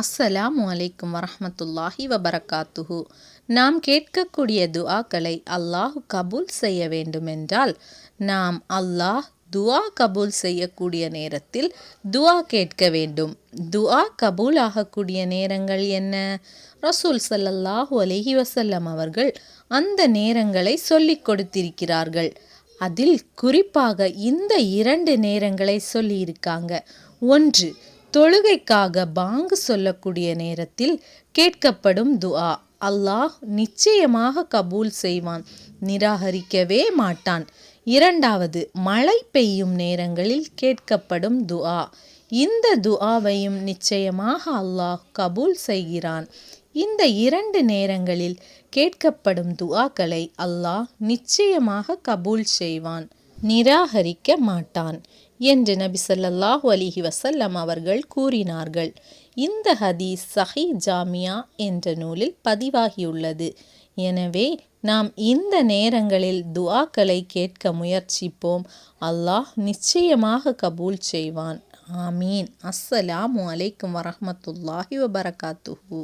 அஸ்ஸலாமு அலைக்கும் வரஹ்மத்துல்லாஹி வபரகாத்துஹு. நாம் கேட்கக்கூடிய துஆக்களை அல்லாஹ் கபூல் செய்ய வேண்டுமென்றால் நாம் துஆ கபூல் செய்யக்கூடிய நேரத்தில் துஆ கேட்க வேண்டும். துஆ கபூல் ஆகக்கூடிய நேரங்கள் என்ன? ரசூல் ஸல்லல்லாஹு அலைஹி வஸல்லம் அவர்கள் அந்த நேரங்களை சொல்லிக் கொடுத்திருக்கிறார்கள். அதில் குறிப்பாக இந்த 2 நேரங்களை சொல்லியிருக்காங்க. 1. தொழுகைக்காக பாங்கு சொல்லக்கூடிய நேரத்தில் கேட்கப்படும் துஆ அல்லாஹ் நிச்சயமாக கபூல் செய்வான், நிராகரிக்கவே மாட்டான். 2. மழை பெய்யும் நேரங்களில் கேட்கப்படும் துஆ, இந்த துஆவையும் நிச்சயமாக அல்லாஹ் கபூல் செய்கிறான். இந்த 2 நேரங்களில் கேட்கப்படும் துஆக்களை அல்லாஹ் நிச்சயமாக கபூல் செய்வான், நிராகரிக்க மாட்டான் என்று நபி ஸல்லல்லாஹு அலைஹி வஸல்லம் அவர்கள் கூறினார்கள். இந்த ஹதீஸ் சஹீஹ் ஜாமியா என்ற நூலில் பதிவாகியுள்ளது. எனவே நாம் இந்த நேரங்களில் துஆக்களை கேட்க முயற்சிப்போம். அல்லாஹ் நிச்சயமாக கபூல் செய்வான். ஆமீன். அஸ்ஸலாமு அலைக்கும் வரஹ்மத்துல்லாஹி வபரகாத்துஹு.